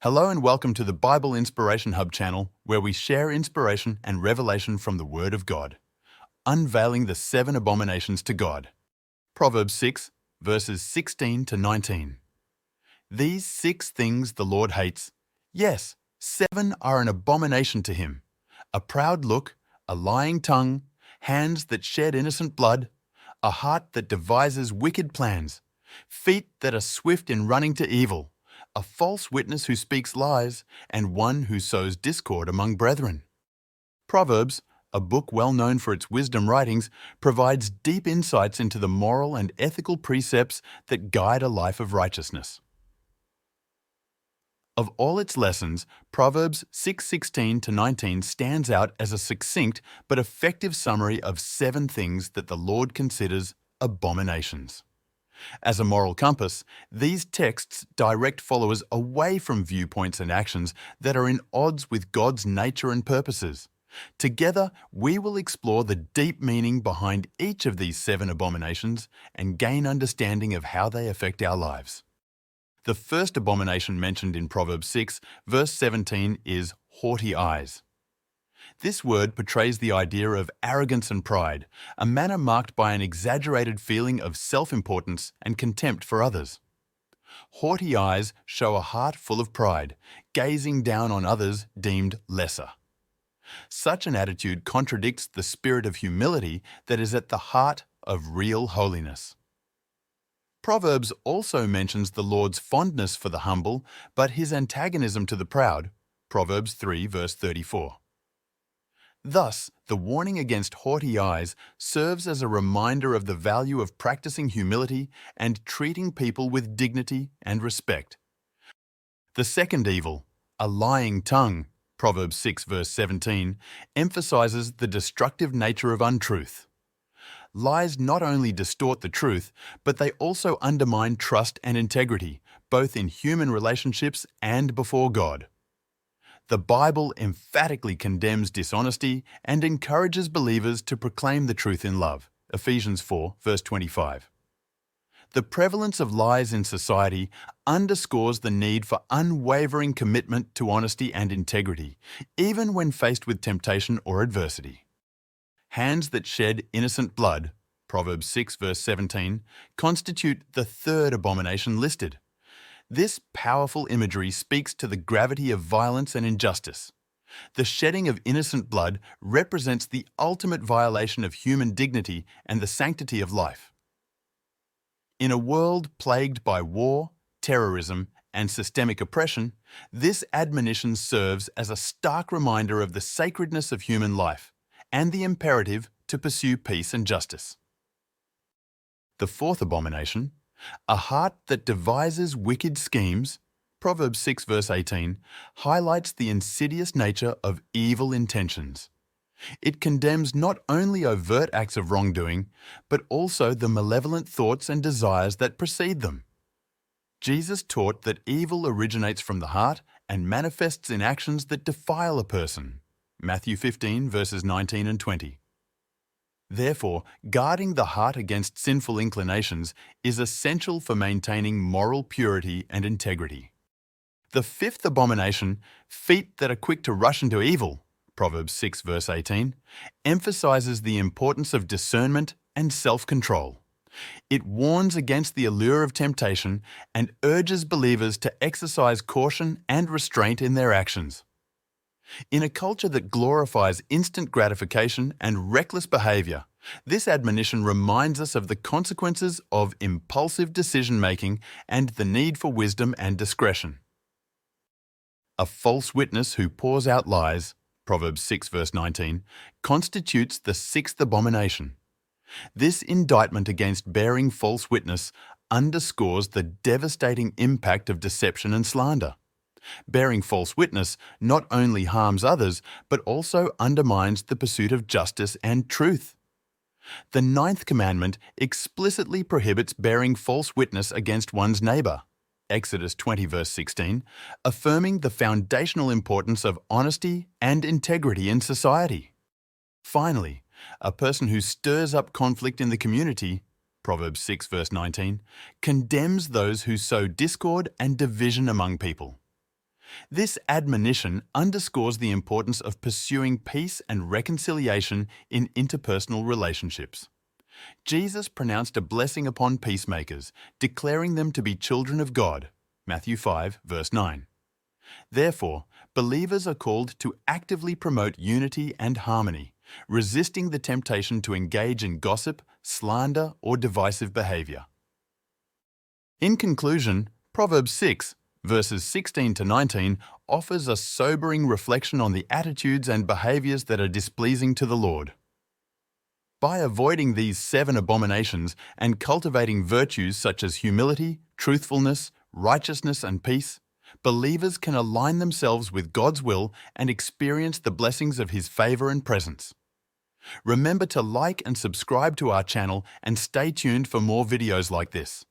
Hello and welcome to the Bible Inspiration Hub channel, where we share inspiration and revelation from the Word of God. Unveiling the 7 Abominations to God. Proverbs 6, verses 16 to 19. These 6 things the Lord hates. Yes, 7 are an abomination to him. A proud look, a lying tongue, hands that shed innocent blood, a heart that devises wicked plans, feet that are swift in running to evil, a false witness who speaks lies, and one who sows discord among brethren. Proverbs, a book well known for its wisdom writings, provides deep insights into the moral and ethical precepts that guide a life of righteousness. Of all its lessons, Proverbs 6:16 to 19 stands out as a succinct but effective summary of 7 things that the Lord considers abominations. As a moral compass, these texts direct followers away from viewpoints and actions that are in odds with God's nature and purposes. Together, we will explore the deep meaning behind each of these 7 abominations and gain understanding of how they affect our lives. The first abomination mentioned in Proverbs 6, verse 17 is haughty eyes. This word portrays the idea of arrogance and pride, a manner marked by an exaggerated feeling of self-importance and contempt for others. Haughty eyes show a heart full of pride, gazing down on others deemed lesser. Such an attitude contradicts the spirit of humility that is at the heart of real holiness. Proverbs also mentions the Lord's fondness for the humble, but his antagonism to the proud. Proverbs 3, verse 34. Thus, the warning against haughty eyes serves as a reminder of the value of practicing humility and treating people with dignity and respect. The second evil, a lying tongue, Proverbs 6 verse 17, emphasizes the destructive nature of untruth. Lies not only distort the truth, but they also undermine trust and integrity, both in human relationships and before God. The Bible emphatically condemns dishonesty and encourages believers to proclaim the truth in love. Ephesians 4, verse 25. The prevalence of lies in society underscores the need for unwavering commitment to honesty and integrity, even when faced with temptation or adversity. Hands that shed innocent blood, Proverbs 6, verse 17, constitute the third abomination listed. This powerful imagery speaks to the gravity of violence and injustice. The shedding of innocent blood represents the ultimate violation of human dignity and the sanctity of life. In a world plagued by war, terrorism, and systemic oppression, this admonition serves as a stark reminder of the sacredness of human life and the imperative to pursue peace and justice. The fourth abomination, a heart that devises wicked schemes, Proverbs 6 verse 18, highlights the insidious nature of evil intentions. It condemns not only overt acts of wrongdoing, but also the malevolent thoughts and desires that precede them. Jesus taught that evil originates from the heart and manifests in actions that defile a person. Matthew 15 verses 19 and 20. Therefore, guarding the heart against sinful inclinations is essential for maintaining moral purity and integrity. The fifth abomination, feet that are quick to rush into evil, Proverbs 6 verse 18, emphasizes the importance of discernment and self-control. It warns against the allure of temptation and urges believers to exercise caution and restraint in their actions. In a culture that glorifies instant gratification and reckless behavior, this admonition reminds us of the consequences of impulsive decision-making and the need for wisdom and discretion. A false witness who pours out lies, Proverbs 6 verse 19, constitutes the sixth abomination. This indictment against bearing false witness underscores the devastating impact of deception and slander. Bearing false witness not only harms others, but also undermines the pursuit of justice and truth. The ninth commandment explicitly prohibits bearing false witness against one's neighbor, Exodus 20 verse 16, affirming the foundational importance of honesty and integrity in society. Finally, a person who stirs up conflict in the community, Proverbs 6 verse 19, condemns those who sow discord and division among people. This admonition underscores the importance of pursuing peace and reconciliation in interpersonal relationships. Jesus pronounced a blessing upon peacemakers, declaring them to be children of God. Matthew 5, verse 9. Therefore, believers are called to actively promote unity and harmony, resisting the temptation to engage in gossip, slander, or divisive behavior. In conclusion, Proverbs 6, verses 16 to 19 offers a sobering reflection on the attitudes and behaviors that are displeasing to the Lord. By avoiding these 7 abominations and cultivating virtues such as humility, truthfulness, righteousness, and peace, believers can align themselves with God's will and experience the blessings of His favor and presence. Remember to like and subscribe to our channel and stay tuned for more videos like this.